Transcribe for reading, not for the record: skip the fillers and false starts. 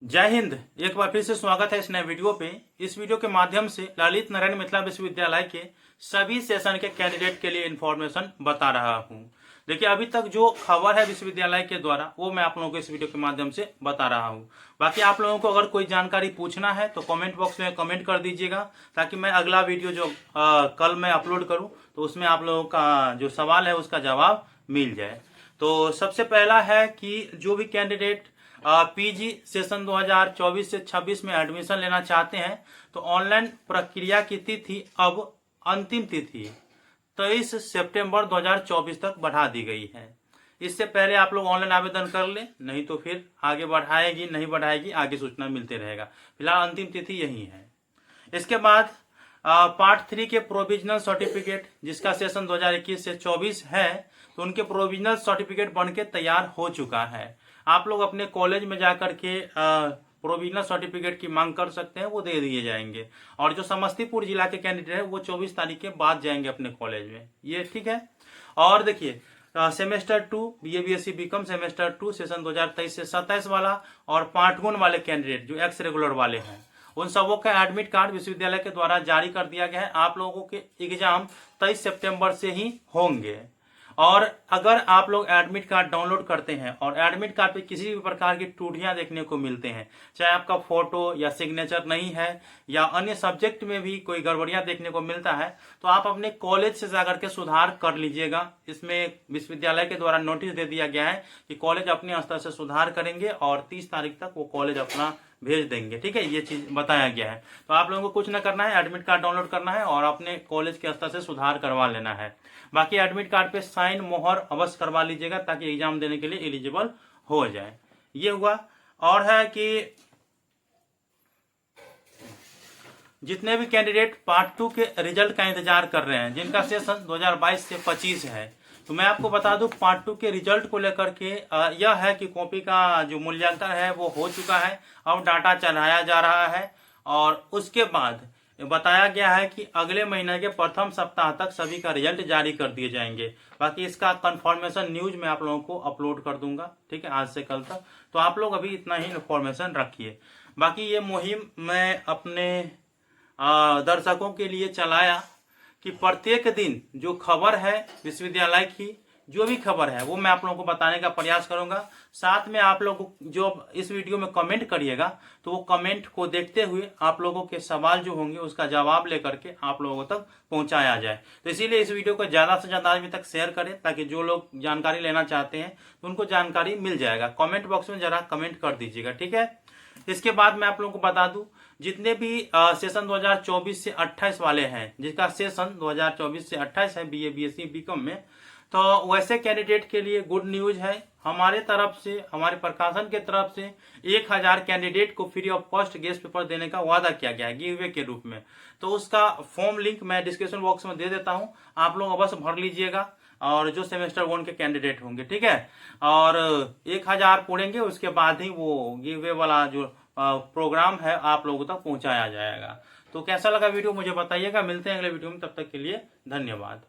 जय हिंद। एक बार फिर से स्वागत है इस नए वीडियो पे। इस वीडियो के माध्यम से ललित नारायण मिथिला विश्वविद्यालय के सभी सेशन के कैंडिडेट के लिए इन्फॉर्मेशन बता रहा हूँ। देखिए, अभी तक जो खबर है विश्वविद्यालय के द्वारा वो मैं आप लोगों को इस वीडियो के माध्यम से बता रहा हूँ। बाकी आप लोगों को अगर कोई जानकारी पूछना है तो कमेंट बॉक्स में कमेंट कर दीजिएगा, ताकि मैं अगला वीडियो जो कल मैं अपलोड करूँ तो उसमें आप लोगों का जो सवाल है उसका जवाब मिल जाए। तो सबसे पहला है कि जो भी कैंडिडेट पीजी सेशन 2024 से 26 में एडमिशन लेना चाहते हैं तो ऑनलाइन प्रक्रिया की तिथि अब अंतिम तिथि 23 सितंबर 2024 तक बढ़ा दी गई है। इससे पहले आप लोग ऑनलाइन आवेदन कर लें, नहीं तो फिर आगे बढ़ाएगी नहीं बढ़ाएगी आगे सूचना मिलते रहेगा। फिलहाल अंतिम तिथि यही है। इसके बाद पार्ट 3 के प्रोविजनल सर्टिफिकेट जिसका सेशन 2021 से 24 है तो उनके प्रोविजनल सर्टिफिकेट बन के तैयार हो चुका है। आप लोग अपने कॉलेज में जाकर के प्रोविजनल सर्टिफिकेट की मांग कर सकते हैं, वो दे दिए जाएंगे। और जो समस्तीपुर जिला के कैंडिडेट है वो 24 तारीख के बाद जाएंगे अपने कॉलेज में, ये ठीक है। और देखिए, semester 2 BA BSc BCom semester 2 session 2023 से 27 वाला और पार्ट 1 वाले कैंडिडेट जो एक्स रेगुलर वाले हैं उन सबों का एडमिट कार्ड विश्वविद्यालय के द्वारा जारी कर दिया गया है। आप लोगों के एग्जाम 23 सितंबर से ही होंगे। और अगर आप लोग एडमिट कार्ड डाउनलोड करते हैं और एडमिट कार्ड पे किसी भी प्रकार की त्रुटियां देखने को मिलते हैं, चाहे आपका फोटो या सिग्नेचर नहीं है या अन्य सब्जेक्ट में भी कोई गड़बड़ियां देखने को मिलता है, तो आप अपने कॉलेज से जाकर के सुधार कर लीजिएगा। इसमें विश्वविद्यालय के द्वारा नोटिस दे दिया गया है कि कॉलेज अपने स्तर से सुधार करेंगे और 30 तारीख तक वो कॉलेज अपना भेज देंगे। ठीक है, ये चीज बताया गया है। तो आप लोगों को कुछ ना करना है, एडमिट कार्ड डाउनलोड करना है और अपने कॉलेज के स्तर से सुधार करवा लेना है। बाकी एडमिट कार्ड पे साइन मोहर अवश्य करवा लीजिएगा ताकि एग्जाम देने के लिए एलिजिबल हो जाए। ये हुआ। और है कि जितने भी कैंडिडेट पार्ट 2 के रिजल्ट का इंतजार कर रहे हैं, जिनका सेशन 2022 से 25 है, तो मैं आपको बता दूं पार्ट 2 के रिजल्ट को लेकर के यह है कि कॉपी का जो मूल्यांकन है वो हो चुका है। अब डाटा चढ़ाया जा रहा है और उसके बाद बताया गया है कि अगले महीने के प्रथम सप्ताह तक सभी का रिजल्ट जारी कर दिए जाएंगे। बाकी इसका कंफर्मेशन न्यूज मैं आप लोगों को अपलोड कर दूंगा, ठीक है, आज से कल तक। तो आप लोग अभी इतना ही इन्फॉर्मेशन रखिए। बाकी ये मुहिम मैं अपने दर्शकों के लिए चलाया कि प्रत्येक दिन जो खबर है विश्वविद्यालय की, जो भी खबर है वो मैं आप लोगों को बताने का प्रयास करूंगा। साथ में आप लोग जो इस वीडियो में कमेंट करिएगा तो वो कमेंट को देखते हुए आप लोगों के सवाल जो होंगे उसका जवाब लेकर के आप लोगों तक पहुंचाया जाए। तो इसीलिए इस वीडियो को ज्यादा से ज्यादा आदमी तक शेयर करें ताकि जो लोग जानकारी लेना चाहते हैं तो उनको जानकारी मिल जाएगा। कमेंट बॉक्स में जरा कमेंट कर दीजिएगा, ठीक है। इसके बाद मैं आप लोगों को बता दूं, जितने भी सेशन 2024 से 28 वाले हैं, जिसका सेशन 2024 से 28 है BA BSc BCom में, तो वैसे कैंडिडेट के लिए गुड न्यूज है। हमारे तरफ से, हमारे प्रशासन के तरफ से 1000 कैंडिडेट को free of cost guest paper देने का वादा किया गया है गिव अवे के रूप में। तो उसका फॉर्म लिंक मैं डिस्क्रिप्शन बॉक्स में दे देता हूं, आप लोग अवश्य भर लीजिएगा। और जो सेमेस्टर 1 के कैंडिडेट होंगे, ठीक है, और 1000 पूरेंगे उसके बाद ही वो गिव अवे वाला जो प्रोग्राम है आप लोगों तक पहुंचाया जाएगा। तो कैसा लगा वीडियो मुझे बताइएगा। मिलते हैं अगले वीडियो में, तब तक के लिए धन्यवाद।